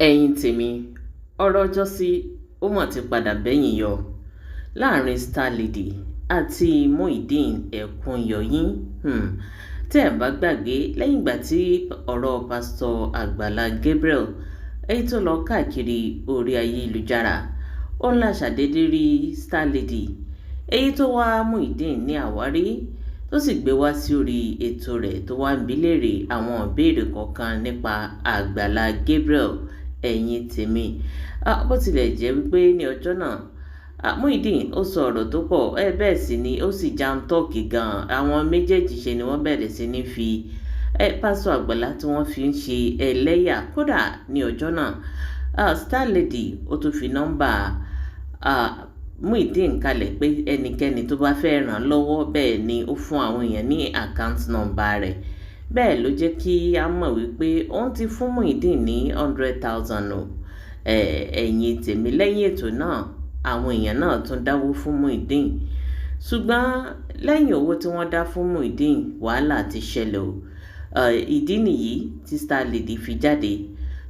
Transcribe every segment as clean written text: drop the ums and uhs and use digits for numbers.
ẹ̀yin tèmi ọ̀rọ̀ ọjọ́ sí ó mọ̀ ti padà bẹ́yìn yọ láàrin Star Lady àti Muyideen ẹ̀kúnyọ̀yìn tẹ́ ẹ̀ bá gbàgbé lẹ́yìn ìgbà tí ọ̀rọ̀ pásítọ̀ Àgbàlá Gabriel èyí tó lọ káàkiri orí ayélujára ó ń la ṣàdédé rí Star Lady èyí tó wá Muyideen ní àwárí tó sì gbé wá sí orí ètò rẹ̀ tó wá ń bi léèrè àwọn ìbéèrè kọ̀ọ̀kan nípa Àgbàlá Gabriel ẹ̀yin tèmi bó tilẹ̀ jẹ́ wípé ní ọjọ́ náà Muyideen ó sọ ọ̀rọ̀ tó pọ̀ bẹ́ẹ̀ sì ni ó sì jam tọ́ọ̀kì gan-an àwọn méjèèjì ṣe ni wọ́n bẹ̀rẹ̀ sí ní fi pásítọ̀ Àgbàlá tí wọ́n fi ń ṣe ẹlẹ́yà kódà ní ọjọ́ náà Star Lady ó tún fi nọ́mbà Muyideen kalẹ̀ pé ẹnikẹ́ni tó bá fẹ́ ràn lọ́wọ́ bẹ́ẹ̀ ni ó fún àwọn èèyàn ní àkáǹtì nọ́mbà rẹ̀ bẹ́ẹ̀ ló jẹ́ kí a mọ̀ wípé òun ti fún Muyideen ní 100,000 o ẹ̀yin tèmi lẹ́yìn ètò náà àwọn èèyàn náà tún dáwó fún Muyideen ṣùgbọ́n lẹ́yìn owó tí wọ́n dá fún Muyideen wàhálà ti ṣẹlẹ̀ o ìdí nìyí tí Star Lady fi jáde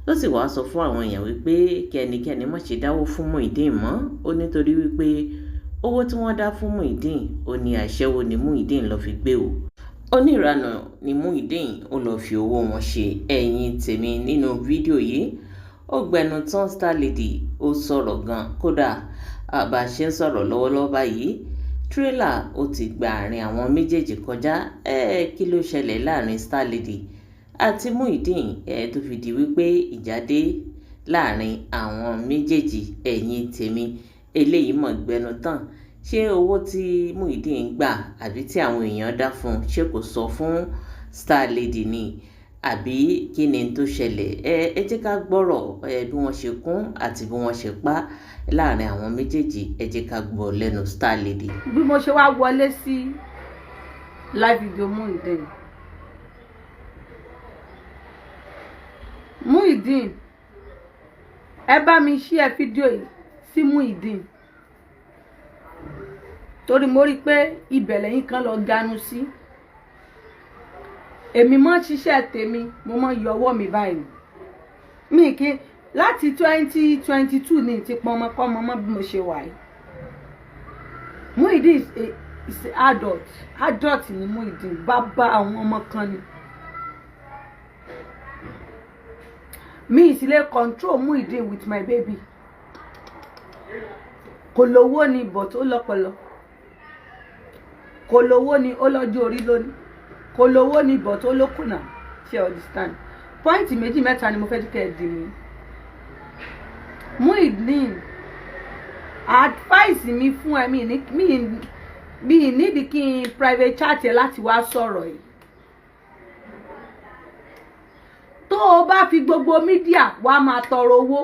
ló sì wá sọ fún àwọn èèyàn wípé kẹ́nikẹ́ni má ṣe dáwó fún Muyideen mọ́ ó nítorí wípé owó tí wọ́n dá fún Muyideen ó ní àṣẹwó ni Muyideen lọ fi gbé o oníranà ni Muyideen ó lọ fi owó wọn ṣe ẹ̀yin tèmi nínú fídíò yìí ó gbẹnu tán Star Lady ó sọ̀rọ̀ gan kódà bá ṣe ń sọ̀rọ̀ lọ́wọ́lọ́wọ́ báyìí tírélà ó ti gba àárín àwọn méjèèjì kọjá kí ló ṣẹlẹ̀ láàrin Star Lady àti Muyideen tó fi di wípé ìjà dé láàrin àwọn méjèèjì ẹ̀yin tèmi eléyìí mọ̀ gbẹnu tán ṣé owó tí Muyideen gbà àbí tí àwọn èèyàn dá fún un ṣé kò sọ fún Star Lady ni àbí kí ni tó ṣẹlẹ̀ ẹ jẹ́ ká gbọ́rọ̀ bí wọ́n ṣe kún àti bí wọ́n ṣe pa láàrin àwọn méjèèjì ẹ jẹ́ ká gbọ́ lẹ́nu Star Lady. bí mo ṣe wá wọlé sí live video Muyideen ẹ bá mi share fídíò yìí sí Muyideen torí mo rí pé ibẹ̀ lẹ́yìn kan lọ ganu sí èmi mọ́ ṣiṣẹ́ tèmi mo mọ́ yọ ọwọ́ mi báyìí mi kí láti 2022 ní ti pọn ọmọkọ́mọ mọ́ bí mo ṣe wà yìí Muyideen is adult ni Muyideen bàbá àwọn ọmọ kan ni mi ì sì lè control Muyideen with my baby kò lówó ni but ó lọ́pọlọ kò lówó ni ó lọ́jọ́ orí lónìí kò lówó ni but ó lókùnà ṣe understand point méjì mẹ́ta ni mo fẹ́ kẹ́ ẹ dì mí Muyideen advice mi fún ẹ mi nídìí kí n private chat ẹ láti wá sọ̀rọ̀ yìí tó o bá fi gbogbo mídíà wá máa tọrọ owó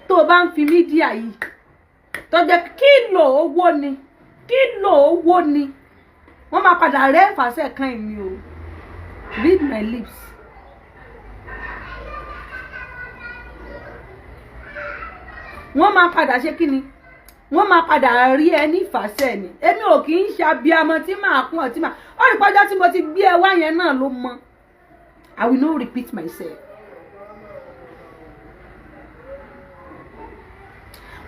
tó o bá ń fi mídíà yìí tó jẹ́ kílò owó ni wọ́n máa padà rẹ́ ìfàsẹ́ kan ìní o read my lips wọ́n máa padà ṣe kí ni wọ́n máa padà rí ẹ ní ìfàsẹ́ ni èmi ò kì í ṣe abiyamọ tí màá kún ọ tí màá ó rí pọ́jọ́ tí mo ti gbé ẹ wá yẹn náà ló mọ I will not repeat myself.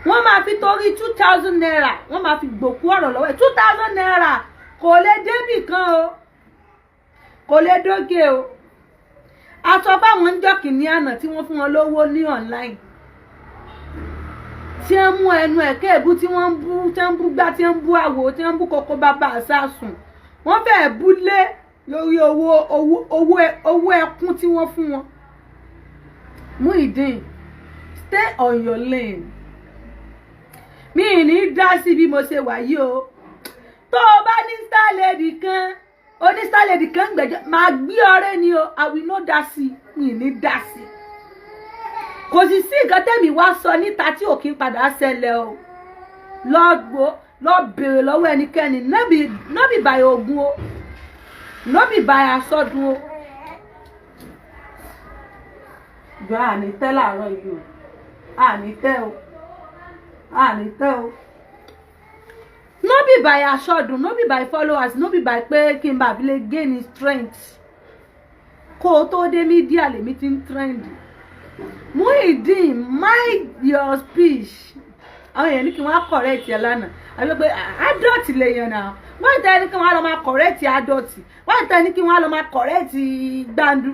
wọ́n máa fi torí 2,000 naira wọ́n máa fi gbòkú ọ̀rọ̀ lọ́wọ́ ẹ̀ 2,000 naira kò lè débì kan o kò lè dókè o aṣọ fáwọn ń jọ kìíní àná tí wọ́n fún wọn lówó ní online tí wọ́n mú ẹnu ẹ̀kẹ́ ìbú tí wọ́n ń bú gbá tí wọ́n ń bú àwò tí wọ́n ń bú kókó bàbá àsásùn wọ́n fẹ́ẹ̀ bú lé lórí owó ẹkún tí wọ́n fún wọn. Muyideen stay on your lane mi ní dá sí bí mo ṣe wà yìí o tó o bá ní Star Lady kan oní Star Lady kan gbẹ̀jọ́ máa gbé ọ̀rẹ́ ni o I will not dá sí mi ní dá sí kò sì sí nǹkan tẹ́mi wá sọ níta tí ò kí ń padà ṣẹlẹ̀ o lọ bèrè lọ́wọ́ ẹnikẹ́ni nọ́bì báyìí ogun o nọ́bì báyìí asọ́dún o jọ àní tẹ́ láàárọ̀ yìí o àní tẹ́ o no be by ashodun no be by followers no be by pé kí n bá fi lè gain strength kó o tó dé mídíà lèmi ti ń trend. Muyideen, mind your speech. Àwọn èèyàn ní kí wọ́n á correct ẹ lánàá àbí pé adult lèèyàn náà wọ́n tẹ́ ní kí wọ́n á lọ máa correct adult wọ́n tẹ́ ní kí wọ́n á lọ máa correct gbandu.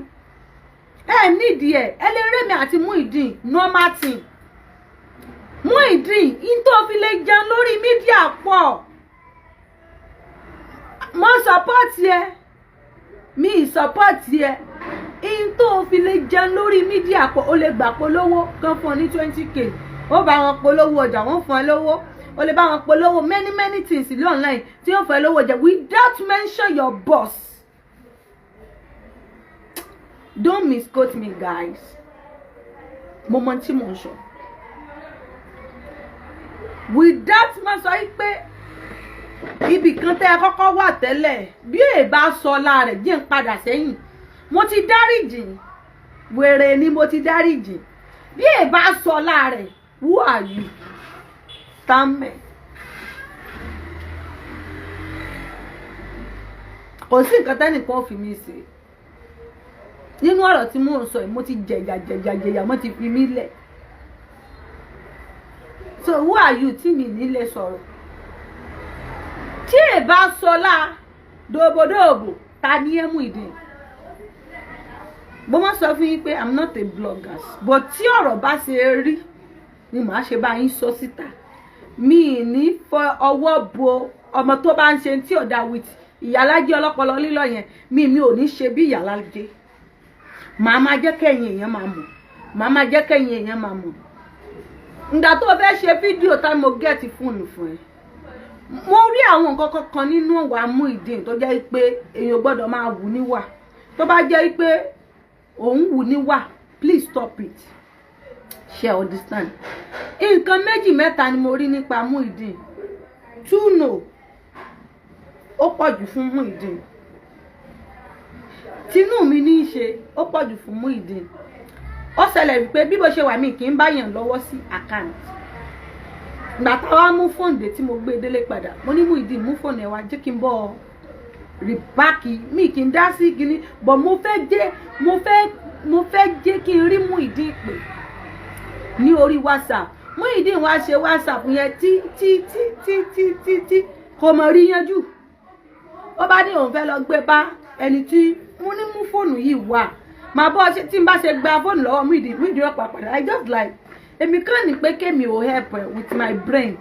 Nídìí ẹ lè rémi àti Muyideen normal thing. Muyideen in tó fi lè jẹun lórí mídíà pọ̀. Mo support ẹ mi support ẹ in tó fi lè jẹun lórí mídíà pọ̀. O lè gbà polówó kan fún ọ ní 20k ó bá wọn polówó ọjà wọn fún ẹ lówó. O lè bá wọn polówó many things online tí ó fẹ́ lówó ọjà without mention your boss. Don't misquote me guys. Mo mọ tí mo ń sọ. Without ma sọ pé ibì kan tẹ́ ẹ kọ́kọ́ wà tẹ́lẹ̀ bí ẹ bá sọ la rẹ̀ jẹ́ ń padà sẹ́yìn. Mo ti dáríjì wèrè ni mo ti dáríjì bí ẹ bá sọ la rẹ̀. Who are you? Stand me. Kò sí nǹkan tẹ́nìkan fi mí ṣe. Nínú ọ̀rọ̀ tí mò ń sọ yìí mo ti jẹ̀yà mo ti fi mí lẹ̀. So who are you tí mi nílé sọ̀rọ̀? Tí ẹ bá sọ la dòbòdòbò ta ni ẹ Muyideen? Mo máa sọ fún yín pé I'm not a blogger but tí ọ̀rọ̀ bá ṣe rí ni màá ṣe bá yín sọ síta. Mi ní fọ ọwọ́ bo ọmọ tó bá ń ṣe tí ò dá with ìyálájé ọlọ́pọlọ lílọ yẹn mi ò ní ṣe bí ìyálájé. Màá máa jẹ́ kẹ́yìn èèyàn máa mọ̀. Ǹgbà tó fẹ́ ṣe fídíò tá mo gẹ́ẹ̀tì fóònù fún ẹ. Mo rí àwọn nǹkan kankan nínú wa Muyideen tó jẹ́ pé èèyàn gbọ́dọ̀ máa wù níwà. Tó bá jẹ́ pé òun wù níwà please stop it. Ṣé understand? Nǹkan méjì mẹ́ta ni mo rí nípa Muyideen. No ó pọ̀jù fún Muyideen. Tinú mi ní í ṣe ó pọ̀jù fún Muyideen. Ó ṣẹlẹ̀ wípé bí bó ṣe wà mí kì í bá yàn lọ́wọ́ sí account. Ìgbà táwa mú fóònù dé tí mo gbé délé padà mo ní Muyideen mú fóònù ẹ wá jẹ́ kí n bọ́ rìbáàkì mi kì í dá sí gini but mo fẹ́ jẹ́ kí n rí Muyideen pè ní orí WhatsApp. Muyideen wá ṣe WhatsApp yẹn tí kò mọ̀ rí yanjú. Ó bá ní òun fẹ́ lọ gbé bá ẹni tí mo ní mú fóònù yìí wá màá bọ́ ṣe tí n bá ṣe gba fóònù lọ́wọ́ Muyideen ọ̀pá padà I just like èmi kàn ní pé kémi ò help with my brain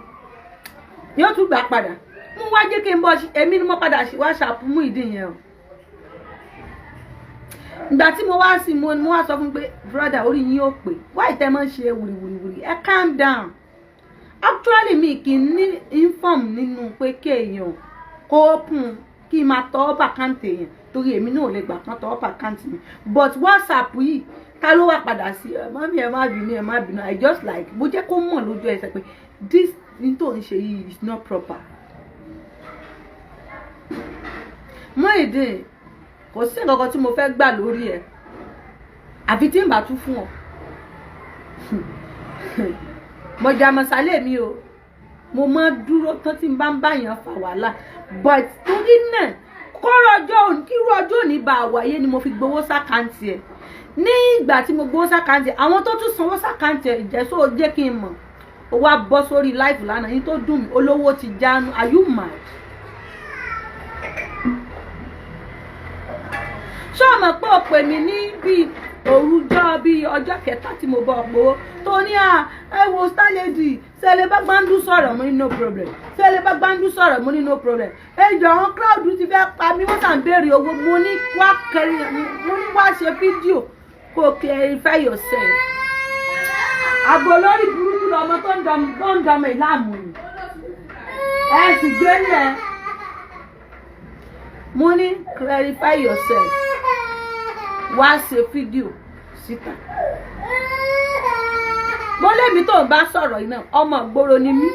yóò tún gbà padà mo wá jẹ́ kí n bọ́ èmi ni mo padà ṣe WhatsApp Muyideen yẹn o. Ìgbà tí mo wá sí mo wá sọ fún pé brother orí yín ó pè why tẹ́ mọ́ ṣe wùrìwùrì ẹ calm down. Actually mi kì í ní inform nínú pé kéèyàn kó open kí n máa tọ́ ọ́ bàkáǹtì èèyàn torí èmi náà lè gbà kán tọ́ ọ́ bàkáǹtì mi but WhatsApp yìí ta ló wá padà sí mọ́mí ẹ má bínú I just like mo jẹ́ kó mọ̀ lójú ẹsẹ̀ pé this ní tó ń ṣe yìí is not proper. Muyideen kò sí nǹkan tí mo fẹ́ gbà lórí ẹ̀ àfi tí n bá tún fún ọ. Mo jà mọ̀sálẹ̀ mi o mo máa dúró tán tí n bá ń báyàn fà wàhálà but torí náà kírú ọjọ́ òní bá wáyé ni mo fi gbowó sákàǹtì ẹ̀. Ní ìgbà tí mo gbowó sákàǹtì àwọn tó tún sanwó sákàǹtì ẹ̀ ìjẹ́sọ́ jẹ́ kí n mọ̀ ó wá bọ́ sórí live lánàá yín tó dùn mí olówó ti jánu are you mad? Ṣé o mọ̀ pé o pè mí ní bíi òrùjọ́ bíi ọjọ́ kẹta tí mo bọ̀ pò tó ní ẹ wo star lady ṣe lè bá gbáǹdú sọ̀rọ̀ mo ní no problem ṣe lè bá gbáǹdú sọ̀rọ̀ mo ní no problem ẹjọ́ àwọn crowd ti fẹ́ pa mí wọ́n sàn béèrè owó mo ní wá ṣe fídíò kó clarify yourself. Àbò lórí burúkú lọmọ tó ń dọmọ ìlàmù ni ẹ sì gbé ní ẹ mo ní clarify yourself wá ṣe fídíò síta. Mo lémi tó ń bá sọ̀rọ̀ iná ọmọ ìgboro ni mí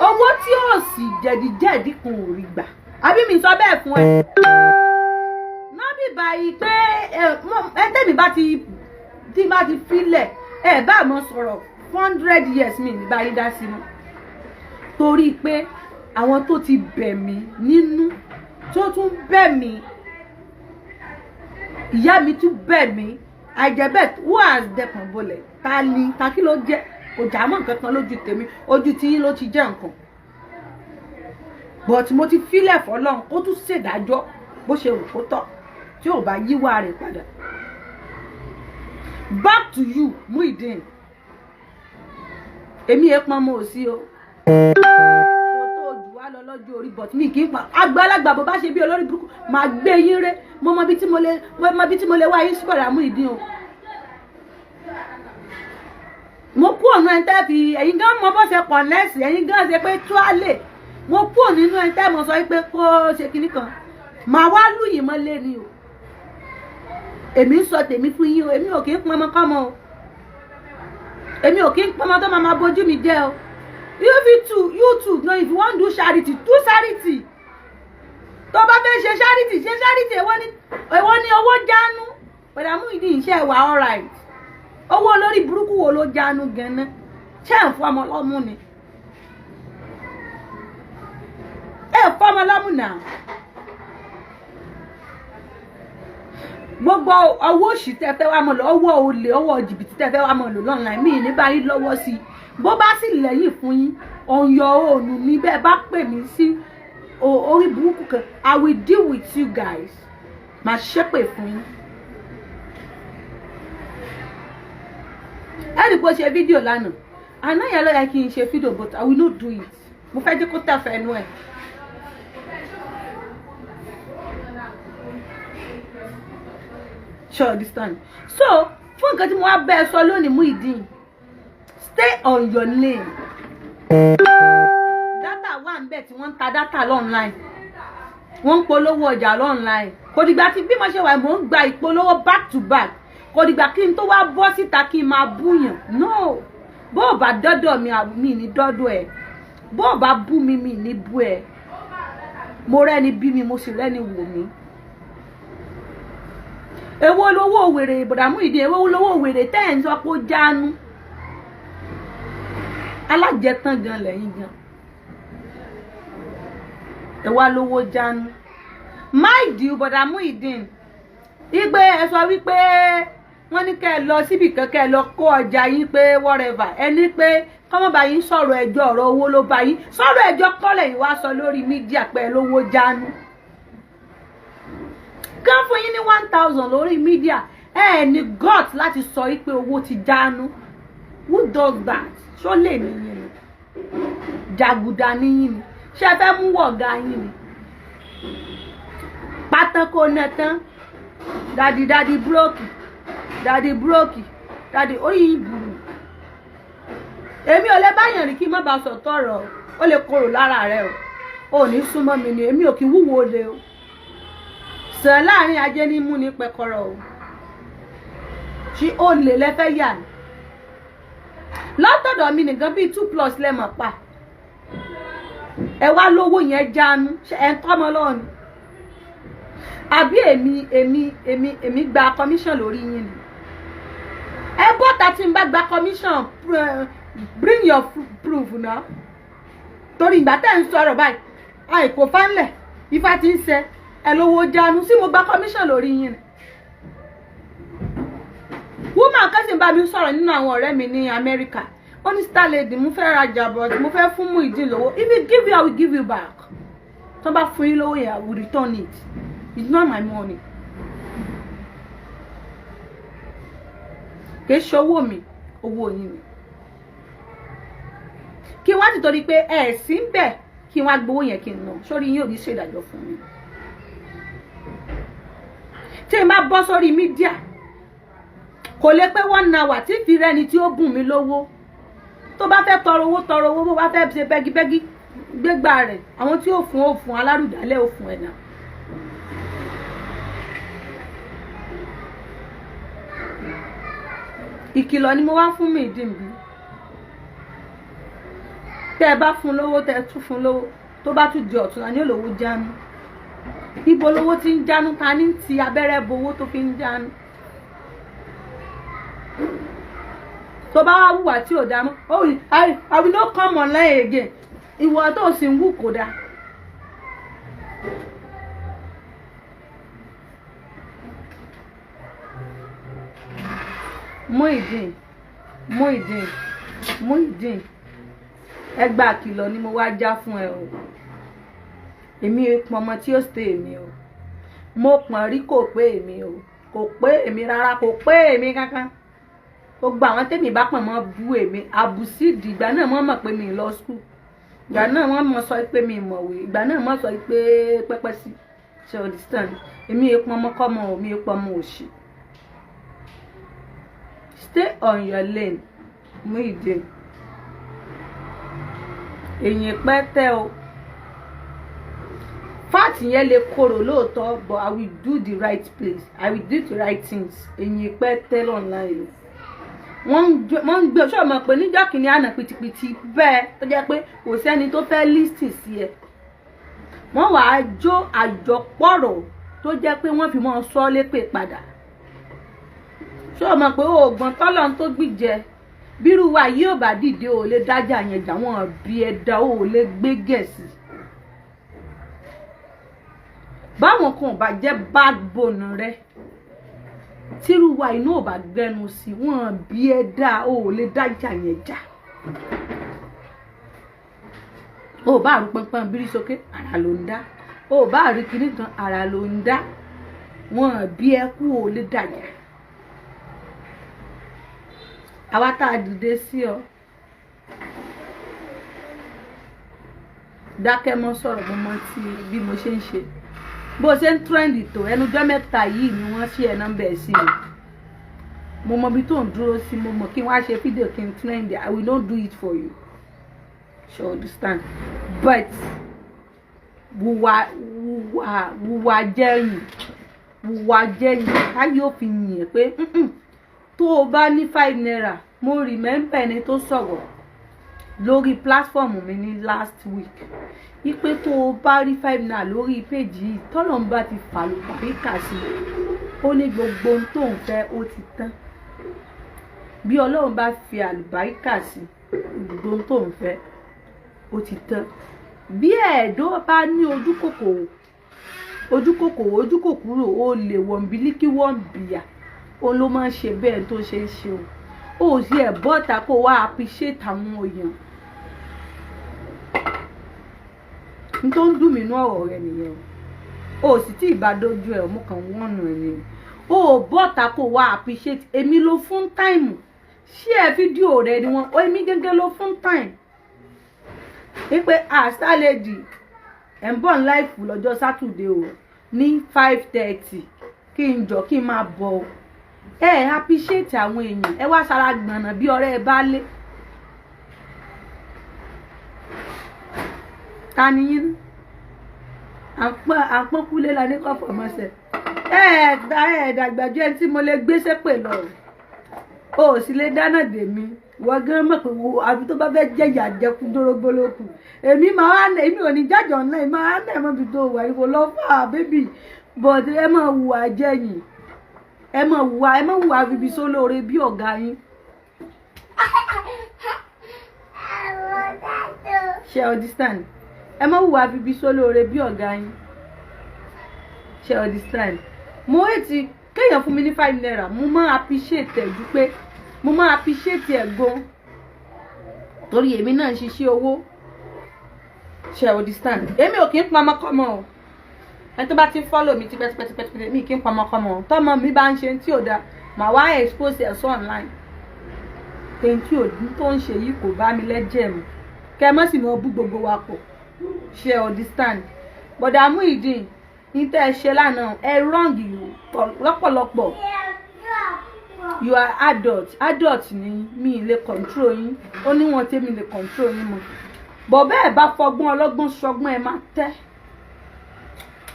owó tí ó sì jẹ̀díjẹ̀dí kan ò rí gbà àbí mi sọ bẹ́ẹ̀ fún ẹ. Nọ́bì báyìí pé tẹ́mi bá ti filẹ̀ ẹ bá mọ sọ̀rọ̀ 100 years mi ní báyìí dá sí mi torí pé àwọn tó ti bẹ̀ mí nínú tó tún bẹ̀ mí ìyá mi tún bẹ̀ mí àjẹbẹ̀ who has dẹkùn bolẹ̀ ta kí ló jẹ́ kò já mọ́ nǹkan kan lójú tèmi ojú tí yín ló ti jẹ́ nǹkan but mo ti filẹ̀ fọlọ́run kó tún ṣèdájọ́ bó ṣe wù kó tọ́ tí ò bá yíwá rẹ̀ padà. Back to you Muyideen èmi ẹ pọn mọ́ òsì o tó jù wá lọ lọ́jọ́ orí but mi kì í pa àgbàlagbà bó bá ṣe bí olórí burúkú máa gbé yín ré mo mọ bí tí mo lè wá yín síbọ̀dà Muyideen o. mo kú ọ̀nà ẹ̀ tẹ́ fi ẹ̀yin gan mọ bó ṣe pọ̀ nẹ́ẹ̀sì ẹ̀yin gan ṣe pé tó á lè mo kú nínú ẹ̀ tẹ́ mo sọ pé kó ṣe kinní kan màá wá lù yín mọ́ lé ni o èmi ń sọ tèmi fún yín o èmi ò kì í pọn ọmọ kọ́mọ o èmi ò kì í pọn ọmọ tó máa bójú mi jẹ́ o you too no if you wan do charity do charity tó bá fẹ́ ṣe charity èwo ni owó jánu pẹ̀lú Muyideen iṣẹ́ ìwà alright owó olórí burúkú wo ló jánu gan-an ṣé ń fún ọmọ lọ́mú ni fún ọmọ lọ́mú náà gbogbo owó òṣì tẹ́ fẹ́ wá mọ̀ lọ owó olè owó jìbìtì tẹ́ fẹ́ wá mọ̀ lọ online mi ní báyìí lọ́wọ́ sí i bó bá sì lẹ́yìn fún yín ọ̀yọ́ òòlù mi bẹ́ẹ̀ bá pè mí sí orí burúkú kan I will deal with you guys máa ṣépè fún yín. ẹnì kò ṣe fídíò lánàá àná yẹn ló yẹ kí n ṣe fídíò but I will not do it mo fẹ́ jẹ́ kó tẹ̀fẹ̀ ẹnu ẹ̀. Sure, understand. So fún nǹkan tí mo wá bẹ́ẹ̀ sọ lónìí Muyideen stay on your lane. Data wà ń bẹ̀ tí wọ́n ń ta data online wọ́n ń polówó ọjà online kò dìgbà tí bí mo ṣe wà mò ń gba ìpolówó back to back kò dìgbà kí n tó wá bọ́ síta kí n máa búyàn no bó o bá dọ́dọ̀ mi ní dọ́dọ̀ ẹ̀ bó o bá bú mi ní bú ẹ̀ mo rẹ́ni bí mi mo sì rẹ́ni wò mí. Èwo lówó wèrè ìbọ̀dà Muyideen èwo lówó wèrè tẹ́ ẹ̀ ń sọ pé ó jánu alájẹtán gan lẹ́yìn gan ẹ̀wá lówó jánu máìdì ìbọ̀dà Muyideen igbe ẹ sọ wípé wọ́n ní kẹ́ ẹ lọ síbì kan kẹ́ ẹ lọ kó ọjà yín pé whatever ẹni pé kọ́mọ́ bá yín sọ̀rọ̀ ẹjọ́ ọ̀rọ̀ owó ló bá yín sọ̀rọ̀ ẹjọ́ kọ́lẹ̀ yín wá sọ lórí mídíà pé ẹ lówó jánu kán fún yín ní 1000 lórí mídíà ẹ ní gut láti sọ pé owó ti jánu who does that ṣó lè níyìn ni jàgùdà níyìn ni ṣé ẹ fẹ́ mú wọ̀gá yín ni pátákó nẹtán dadi búrókì dadi oyin ìbùrù èmi ò lè báyàn rí kí n má bá sọ tọrọ ó lè korò lára rẹ o ò ní súnmọ́ mi ni èmi ò kí wúwo le o sọ láàrin ajé ní mú ní pẹkọrọ o ṣí ó lè lẹ́fẹ́ yà ní látọ̀dọ̀ mi nìkan bíi 2+ lẹ́mọ̀ pa ẹ wá lówó yẹn jánu ẹ ń tọ́mọ lọ́ọ̀nù àbí èmi gba commission lórí yín ni ẹ bọ́ta tí n bá gba commission bring your proof náà torí ìgbà tẹ́ ń sọ̀rọ̀ báyìí àìkò fánlẹ̀ ifá ti ń ṣe ẹ lówó jánu sí mo gba commission lórí yín ni woman kan sì ń bá mi sọ̀rọ̀ nínú àwọn ọ̀rẹ́ mi ní Amẹ́ríkà ó ní star lady mo fẹ́ rajà but mo fẹ́ fún Muyideen lówó if you give you I will give you back tó bá fún yín lówó yẹn I will return it it's not my money kì í ṣe owó mi owó yín ni kí wọ́n ti torí pé ẹ̀ sí ń bẹ̀ kí wọ́n á gbowó yẹn kí n ná sórí yín ò ní ṣe ìdájọ́ fún mi tí n bá bọ́ sórí mídíà kò lè pé 1 hour tí fi rẹ́ni tí ó bùn mí lówó tó bá fẹ́ tọrọ owó bó bá fẹ́ ṣe bẹ́gibẹ́gi gbégbá rẹ̀ àwọn tí ó fún alárùdálẹ̀ ó fún ẹ̀nà. ìkìlọ̀ ni mo wá fún Muyideen bí tẹ́ ẹ bá fún lówó tẹ́ ẹ tún fún lówó tó bá tún di ọ̀túnla ní olówó jánu ibo lówó tí ń jánu ta ní ti abẹ́rẹ́ bowó tó fi ń jánu. tó bá wá wùwà tí ò dá mọ́ I will not come online again ìwọ tó sì ń wù kò dá. Muyideen ẹgbà kìlọ̀ ni mo wá já fún ẹ o. Èmi pọn ọmọ tí ó stay èmi o. Mo pọn rí kò pé èmi o. Kò pé èmi rárá, kò pé èmi kankan. Gbogbo àwọn tèmi bá pọn mọ́ bú èmi. Àbùsídì ìgbà náà wọ́n mọ̀ pé mi lọ school. Ìgbà náà wọ́n mọ̀ sọ pé mi mọ̀wé. Ìgbà náà wọ́n sọ pé pẹ́pẹ́ sí. Ṣé o understand? Èmi pọn ọmọ kọ́mọ o, mi pọn ọmọ òṣì. Stay on your lane, Muyideen. Èyìn pẹ́ tẹ́ o. Fat yẹn lè korò lóòótọ́, but I will do the right place. I will do the right things. Èyìn pẹ́ tẹ́ online. Wọ́n ń gbé ṣọ́ mọ̀ pé níjọ́ kìíní àná pìtìpìtì bẹ́ẹ̀ tó jẹ́ pé kò sẹ́ni tó fẹ́ lísì sí ẹ. Wọ́n wàá jó àjọpọ̀rọ̀ tó jẹ́ pé wọ́n fi mọ́ sọ lépè padà. Ṣọ́ mọ̀ pé oògùn tọ́lọ́n tó gbìjẹ bírú wa yóò bá dìde ò lè dájà yẹn jà wọ́n bí ẹ̀dá ò lè gbé gẹ̀ẹ́sì. Báwọn kan bá jẹ́ backbone rẹ tírú wa inú ò bá gbẹnu sí wọ́n bí ẹ̀dá ò lè dájà yẹn jà. O bá rí pọnpọn bírí sókè ara ló ń dá. O bá rí kinní kan ara ló ń dá. Wọ́n bí ẹkú ò lè dájà. Àwa tá a dìde sí ọ. Dákẹ́ mọ́ sọ̀rọ̀ mo mọ ti bí mo ṣe ń ṣe. Bó ṣe ń trend tó ẹnujọ́ mẹ́ta yìí ni wọ́n ṣe ẹ̀ nọ́mbà ẹ̀ sí mi. Mo mọ bí tó ń dúró sí, mo mọ̀ kí wọ́n á ṣe fídíò kí n trend. I will not do it for you. You understand? But wùwà jẹ́yìn káyé òfin yẹn pé tó o bá ní 5 naira. Mo remember ẹni tó sọ̀rọ̀ lórí platform mi ní last week ipe tó o bá rí 5 naira lórí page yìí tọ́lọ̀ ń bá ti fàlùbáríkà sí ó ní gbogbo ohun tó ń fẹ́ ó ti tán. Bí Ọlọ́run bá fi àlùbáríkà sí gbogbo ohun tó ń fẹ́ ó ti tán. Bí ẹ̀dọ́ bá ní ojú kòkòrò ó lè wọ̀n bílíkì wọ́n bìyà ó ló máa ń ṣe bẹ́ẹ̀ tó ṣe ń ṣe o. Ó sì ẹ̀ bọ́ta kó wá appreciate àwọn èèyàn. N tó ń dùn mí nú ọ̀rọ̀ rẹ nìyẹn o. Ó sì tí ìbádójú ẹ̀ mú kàn wọ́n nù ẹ̀ ni. Ó bọ́ta kó wá appreciate. Èmi ló fún time. Share fídíò rẹ ni wọ́n. Èmi gẹ́gẹ́ ló fún time. Wípé Star Lady ẹ̀ ń bọ̀ ní live lọ́jọ́ Saturday o ní 5:30 kí n jọ kí n máa bọ̀ o. Appreciate àwọn èèyàn. Ẹ wá sára gbọ̀nà bí ọ̀rẹ́ ẹ bá lé. Ta ni yín? Àpọ́nkúlé la ní kọ́fọ̀ mọ́sẹ̀. Dàgbàjọ́ ẹni tí mo lè gbé sépè lọ. O sì lè dáná dè mí. Wọ́n gan mọ̀ pé àbí tó bá fẹ́ jẹ́ ìyà jẹkú dórógbó lókù. Èmi máa ń èmi ò ní jájọ̀ ńlá ẹ̀ máa ń ẹ̀mọ́ bí tó wà ìwò lọ́fà bébì. But ẹ máa hùwà jẹ́yìn. Ẹ máa hùwà bíbí sólóore bí ọ̀gá yín. Ṣé understand? Ẹ máa hùwà bíbí sólóore bí ọ̀gá yín. Ṣé understand? Mo ti kéèyàn fún mi ní 5 naira mo máa appreciate ẹ̀ ju pé mo máa appreciate ẹ̀ gan torí èmi náà ń ṣiṣẹ́ owó. Ṣé understand? Èmi ò kí ń pa ọmọkọ́mọ o. Ẹni tó bá ti follow mi tipẹ́tipẹ́tipẹ́ mi kí ń pa ọmọkọ́mọ o. Tọ́mọ mi bá ń ṣe tí ò dáa màá wá expose ẹ̀ sọ online. Èyí tí òdún tó ń ṣe yìí kò bá mi lẹ́jẹ̀ mu. Kẹ́ mọ́ sì mọ́ bú gbogbo wa pọ̀. Ṣé understand? Bọ̀dà Muyideen ní tẹ́ ẹ ṣe lánàá ẹ wrong you lọ́pọ̀lọpọ̀. You are adult ni mi lè control yín ó ní wọn tèmi lè control yín mọ́. Bọ̀ bẹ́ẹ̀ bá fọgbọ́n ọlọ́gbọ́n ṣọgbọ́n ẹ máa tẹ́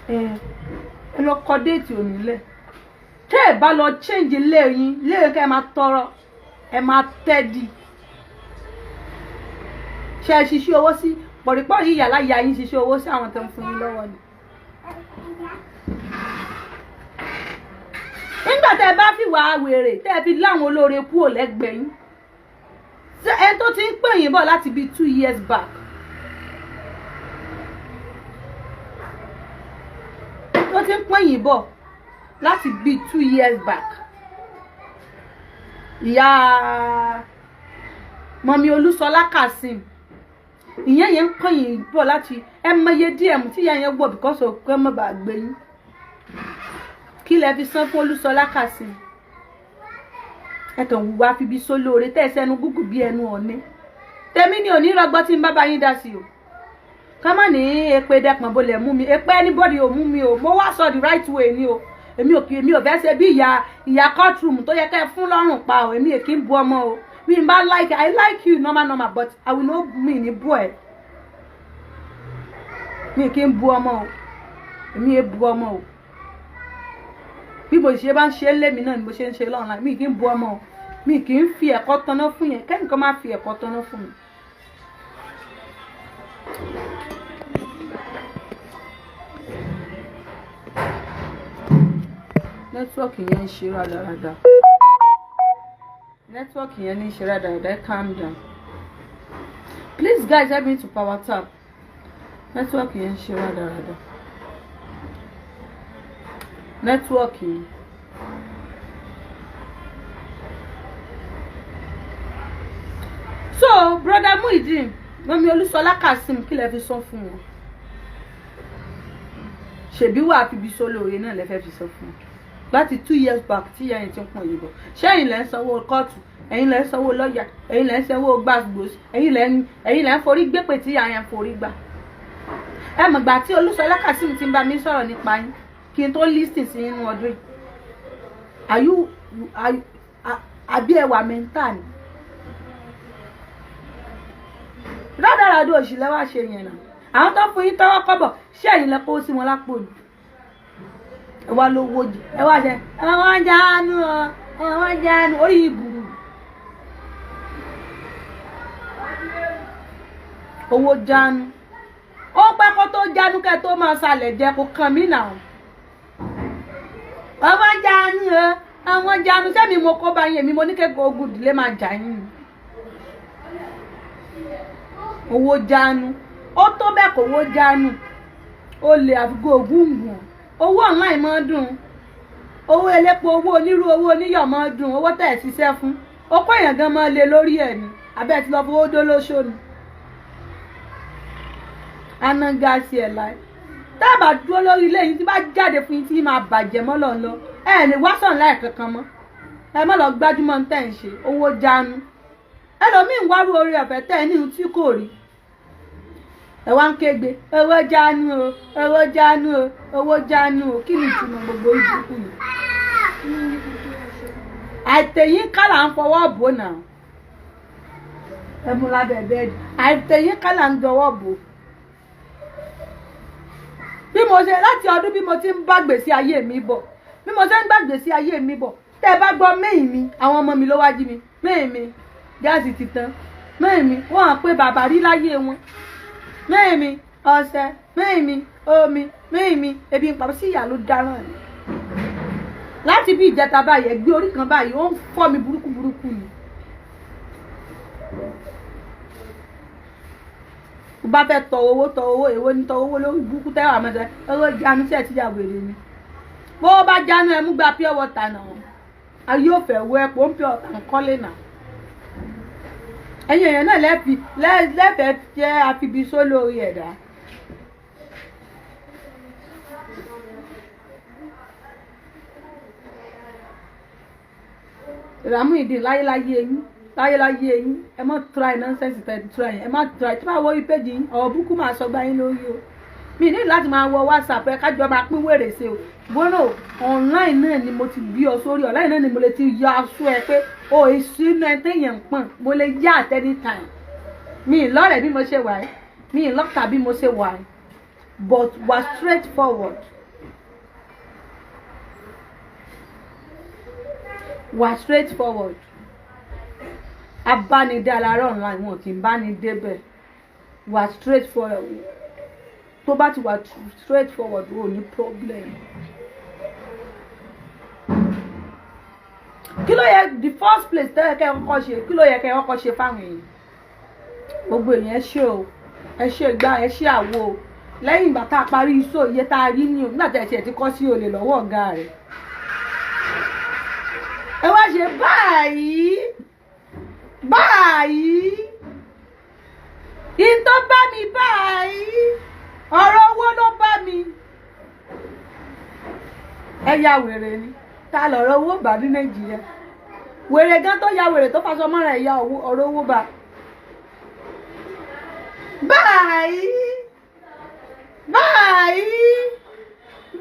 ẹ lọ kọ déètì onílẹ̀. Tẹ́ ẹ bá lọ change ilé yín léèrè kẹ́ ẹ máa tọrọ ẹ máa tẹ́ di. Ṣé ẹ ṣiṣẹ́ owó sí pọ̀rípọ̀rí ìyàlá ìyá yín ṣiṣẹ́ owó sí àwọn tó ń fún yín lọ́wọ́ ni. Nígbà tẹ́ bá fi wà wèrè tẹ́ fi láwọn olóore kúrò lẹ́gbẹ̀ẹ́ yín. Ẹni tó ti ń pè yín bọ̀ láti bí 2 years back. Tó ti ń pè yín bọ̀ láti bí 2 years back. ìyá mọ̀mí Olúṣọlá Kasim ìyẹn yẹn ń kọ̀yìn bọ̀ láti ẹ mọye DM tí ìyá yẹn wọ̀ because of pé mọ̀ bá gbé yín kí lẹ fi san fún Olúṣọlá Kasim ẹ kàn wùwá fi bí sólóore tẹ́ ẹ sẹ́nu gúgù bí ẹnu ọ̀ní tèmi ni òní rọgbọ́ tí ń bá yín dá sí o ká má ní èpè dẹ́pọ̀n bolẹ̀ mú mi èpè anybody ò mú mi o mo wá sọ the right way ni o èmi ò fẹ́ ṣe bí ìyá courtroom tó yẹ kẹ́ ẹ fún lọ́rùn pa o èmi èkì ń bu ọmọ o mi n bá like I like you normal but I will not mi ní bú ẹ mi kì í bu ọmọ o èmi è bu ọmọ o bí mo ṣe bá ń ṣe lémi náà ni mo ṣe ń ṣe lọ́nà mi kì í bu ọmọ o mi kì í fi ẹ̀kọ́ tanná fún yẹn kẹ́nìkan má fi ẹ̀kọ́ tanná fún mi. Nẹ́tíwọ́ọ̀kì yẹn ń ṣe rádaràda. Nẹ́tíwọ́ọ̀kì yẹn ń ṣe rádaràda. Calm down. Please guys help me to power tap. Nẹ́tíwọ́ọ̀kì yẹn ń ṣe rádaràda. Nẹ́tíwọ́ọ̀kì yẹn. So brother Muyideen mọ̀mí Olúṣọlá Kasim kí lẹ fi sọ fún wọn ṣèbí wà fi bí sólóore náà lẹ fẹ́ fi sọ fún wọn láti 2 years back tí ìyá yẹn ti ń pọn yìí bọ̀ ṣé ẹ̀yin lẹ ń sanwó kóòtù ẹ̀yin lẹ ń sanwó lọ́ọ̀yà ẹ̀yin lẹ ń sanwó gbàgbós ẹ̀yin lẹ ń forí gbépè tí ìyá yẹn forí gbà ẹ mọ̀ gbà tí Olúṣọlá Kasim ti ń bá mi sọ̀rọ̀ nípa yín kí n tó lísìn sí inú ọdún yìí àbí ẹwà mẹ́ńtà ni rádaràdó òṣìlẹ̀ wá ṣe yẹn náà àwọn tó fún yín tọwọ́ kọ́bọ̀ ṣé ẹ̀yin lẹ kó sí wọn lápò ni ẹ wá lówó jù ẹ wá ṣe ẹwọn jáánu ẹwọn jáánu orí ìbùrù owó jáánu ó pẹ́ kó tó jáánu kẹ́ tó máa ṣàlẹ̀ jẹ kó kàn mí náà ẹwọn jáánu ẹwọn jáánu sẹ́mi mo kó bá yín èmi mo ní kẹ́kọ̀ọ́ ogun ìdílé máa jà yín owó jáánu ó tó bẹ́ẹ̀ kó owó jáánu ó lè àfikún ògúngùn owó online máa dùn owó elépo owó onírú owó oníyọ̀ máa dùn owó tẹ̀ ṣiṣẹ́ fún ó kó èèyàn gan máa lé lórí ẹ̀ ni abẹ́ ti lọ fowó dó lóṣó ni anágáàsì ẹ̀ láì tábà dúró lórí ilé yìí tí bá jáde fún yín tí máa bàjẹ́ mọ́ lọ lọ ẹ lè wá sàn láì kankan mọ́ ẹ má lọ gbájúmọ́ ń tẹ̀ ń ṣe owó jáánu ẹlòmíín wárú orí ọ̀fẹ́ tẹ̀ ní tí kò rí ẹ wá ń kégbe owó jáánu o owó jáánu o owó jáánu o kí ni ìtumọ̀ gbogbo ìdúkù yìí àìtẹ̀yìn kálà ń fọwọ́ bò náà ẹ mú lábẹ́ bẹ́ẹ̀dì àìtẹ̀yìn kálà ń dọwọ́ bò bí mo ṣe láti ọdún bí mo ti ń bá gbèsè ayé mi bọ̀ bí mo ṣe ń bá gbèsè ayé mi bọ̀ tẹ́ ẹ bá gbọ́ mẹ́yìn mi àwọn ọmọ mi ló wá jí mi mẹ́yìn mi gáàsì ti tán mẹ́yìn mi wọ́n hàn pé bàbá rí láyé wọn mẹ́yìn mi ọ̀sẹ̀ mẹ́yìn mi omi mẹ́yìn mi ebi ń pàpọ̀ sí ìyá ló dáràn ni láti bí ìjẹta báyìí ẹgbẹ́ orí kan báyìí ó ń fọ́ mi burúkú ni mo bá fẹ́ tọ owó èwo ní tọ owó lórí burúkú tẹ́wà mẹ́ta owó jánu tí ẹ̀ ti yà wèrè ni bó bá jánu ẹ mú gba pure water náà ayé ò fẹ́ wọ ẹ̀pọ̀ ń pure water kọ́lé náà ẹ̀yin èèyàn náà lẹ́fẹ̀ẹ́ jẹ́ àfibisó lórí ẹ̀dá Muyideen láyéláyé yín ẹ má try nonsense tẹ̀ try ẹ má try tí wọ́n wọ orí péjì yín ọ̀rọ̀ búkú máa sọ gbá yín lórí o mi ní láti máa wọ WhatsApp ẹ kájọ máa pín wèrè ṣe o gbọ́nà online náà ni mo ti bí ọ sórí online náà ni mo lè ti yọ aṣọ ẹ pé o èsì inú ẹ téèyàn pọ̀n mo lè yá at any time mi lọ́rẹ̀ bí mo ṣe wà ẹ́ mi lọ́kà bí mo ṣe wà ẹ́ but was straight forward abánidé alára online wọn kì í bá ní débẹ̀ was straight forward tó bá ti wà straight forward o ní problem. kí ló yẹ the first place tẹ́lẹ̀ kẹ́ kọ́kọ́ ṣe kí ló yẹ kẹ́ kọ́kọ́ ṣe fáwọn èèyàn gbogbo èèyàn ṣe o ẹ ṣe gbá ẹ ṣe àwo o lẹ́yìn ìgbà tá a parí iṣó iye tá a rí ní o nígbà tí ẹ ti kọ́ sí olè lọ́wọ́ ọ̀gá rẹ̀ ẹ wá wá ṣe báyìí ìtọ́ bá mi báyìí ọ̀rọ̀ owó ló bá mi. Ẹ̀yà wèrè ni ta lọ̀rọ̀ owó bá ní Nàìjíríà wèrè gan tó ya wèrè tó faṣọ mọ́ra ẹ̀yà ọ̀rọ̀ owó bá.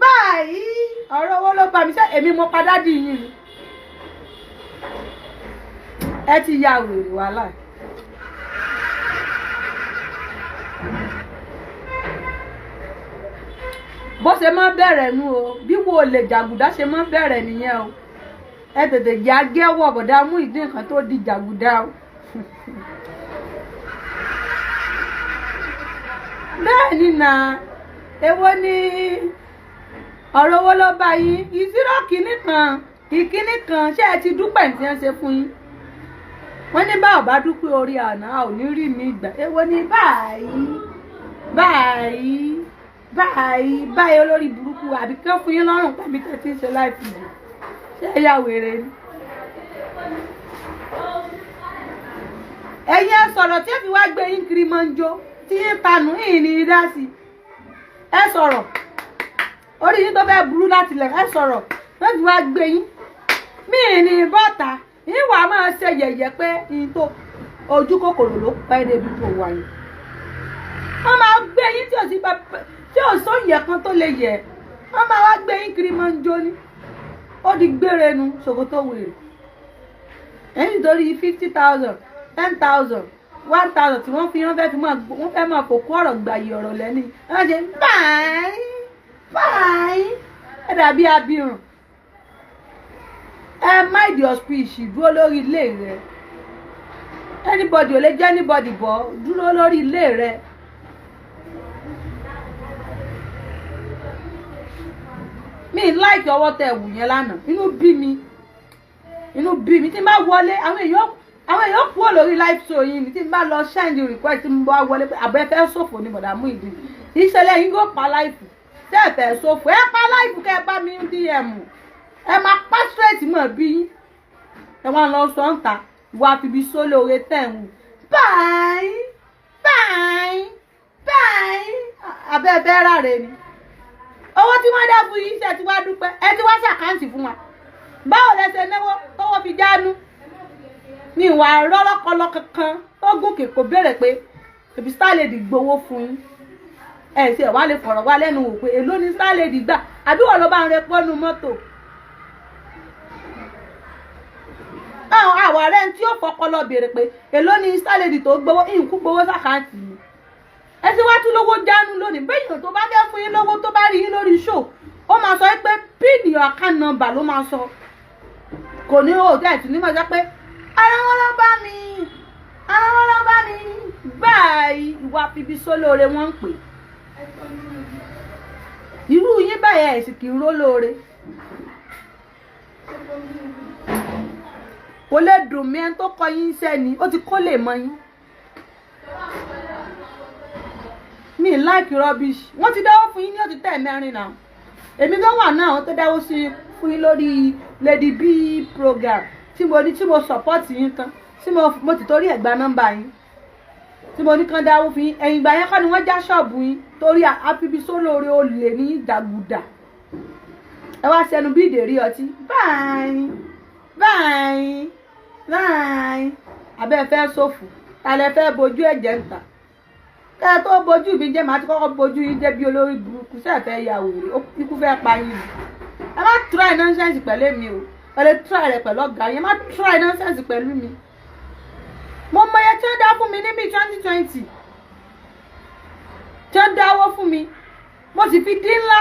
Báyìí ọ̀rọ̀ owó ló bá mi. Ṣé èmi mo padà dì yín ni? Ẹ ti ya wèrè wàhálà. Bó ṣe máa bẹ̀rẹ̀ nu o bí wo lè jàgùdá ṣe máa bẹ̀rẹ̀ nìyẹn o. Ẹ tètè jẹ́ agẹ́wọ̀ bọ̀dá Muyideen kan tó di jàgùdá o. Bẹ́ẹ̀ ni nà èwo ni ọ̀rọ̀ owó ló bá yín ìṣirò ìkíní kan ṣé ẹ ti dúpẹ́ ní tí wọ́n ṣe fún yín. Wọ́n ní bá ọ̀bá dúpẹ́ orí àná ò ní rí mi gbà. Èwo ni báyìí olórí burúkú àbí kán fún yín lọ́rùn pẹ̀lú tẹ́tí ṣe láìpẹ́ jù. Ṣé ẹ yà wèrè ni? Ẹ̀yin ẹ sọ̀rọ̀ tí ẹ fi wá gbé yín kiri máa ń jó tí yín tanù yín ní dá sí. Ẹ sọ̀rọ̀ orí yín tó fẹ́ burú láti lẹ̀ ẹ sọ̀rọ̀ wọ́n fi wá gbé yín. Mí ní bọ́ta yín wàá máa ṣe yẹ̀yẹ́ pé yín tó ojú kòkòrò ló pẹ́ débi tó wà yín. Wọ́n máa gbé yín tí ò sóyè kan tó lè yẹ̀. Wọ́n máa wá gbé yín kiri máa ń jó ní. Ó di gbére nu ṣòkòtò wèrè. Ẹ̀yin nítorí 50,000 10,000 1,000 tí wọ́n fi wọ́n fẹ́ máa fòkú ọ̀rọ̀ gbàyè ọ̀rọ̀ lẹ́ni. Wọ́n ṣe báyìí ẹ dàbí abirùn. Ẹ mind your speech dúró lórí ilé rẹ. Anybody ò lè jẹ́ anybody bọ́ dúró lórí ilé rẹ. Mi like ọwọ́ tẹ wù yẹn lánàá inú bí mi tí n bá wọlé àwọn èèyàn kúrò lórí live show yìí ni tí n bá lọ send request tí n bá wọlé pé àbẹ́fẹ́ ṣòfò ní bọ̀dà Muyideen ìṣẹ̀lẹ̀ yìí kò pa láìfù tẹ́ ẹ fẹ́ ṣòfò ẹ pa láìfù kẹ́ ẹ bá mi ń DM ẹ máa pa straight mọ̀ bí ẹ wá lọ sọ ń ta ìwà àfibí sólóore tẹ̀ ń wù báyìí abẹ́fẹ́ ráre ni owó tí wọ́n dá fún yín ṣe ti wá dúpẹ́ ẹ ti wá ṣàkáǹtì fún wa báwo lẹ ṣe náwó tówó fi jánu ní ìwà rọ́lọ́kọlọ kankan tó gòkè kò béèrè pé ebi Starlady gbowó fún yín ẹ ṣe wá lè fọ̀rọ̀ wá lẹ́nu wò pé èló ni Starlady gbà àbí wọ́n ló bá ń rẹ pọ́nú mọ́tò. àwọn àwa rẹ̀ tí ó fọpọlọ béèrè pé èló ni Starlady tó gbowó ìkú gbowó ṣàkáǹtì yìí ẹ ti wá tún lówó jánu lónìí bẹ́ẹ̀ tó bá fẹ́ fún yín lówó tó bá rí yín lórí show ó máa sọ pé pin your account number ló máa sọ kò ní hòtẹ́ẹ̀lì ní máa sọ pé ara wọn ló bá mi báyìí ìwà fíbi sólóore wọ́n ń pè irú yín báyìí ẹ̀sìn kì í rólóore kò lè dùn mí ẹni tó kọ yín sẹ́ni ó ti kó lè mọ yín. Mi like rubbish wọ́n ti dáwọ́ fún yín ní ó ti tẹ̀ mẹ́rin náà èmi gan wà náà wọ́n tó dáwọ́ sí fún yín lórí Lady B program tí mo support yín kan tí mo ti torí ẹ̀ gba nọ́mbà yín tí mo ní kán dáwọ́ fún yín ẹ̀yìn ìgbà yẹn kọ́ ni wọ́n já ṣọ́ọ̀bù yín torí àfibí sólóore olè ní ìdàgùdà ẹ wá sẹnu bí ìdèrí ọtí báyìí abẹ́ fẹ́ sófù tàlẹ́ fẹ́ bojú ẹ̀jẹ̀ ń ta kẹ́ tó bojú mi jẹ́ màá ti kọ́kọ́ bojú yín jẹ́ bí olórí burúkú sẹ́ẹ̀ fẹ́ ya wèrè ikú fẹ́ pa yín ni ẹ má try nonsense pẹ̀lú mi o ẹ lè try rẹ pẹ̀lú ọ̀gá yẹn má try nonsense pẹ̀lú mi mo mọ iye tí wọ́n dá fún mi níbi 2020 tí wọ́n dáwọ́ fún mi mo sì fi dín ńlá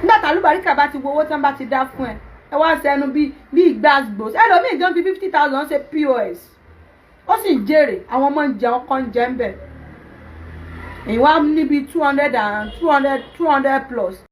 nígbà tàlúbàríkà bá ti wo owó tí wọ́n bá ti dá fún ẹ wá sẹ́nu bí gbàgbó ẹlòmíì gan fi 50,000 ṣe POS ó sì ń jèrè àwọn ọmọ ń jẹun kọ́ ń jẹ ń bẹ̀ èyí wá níbi 200 plus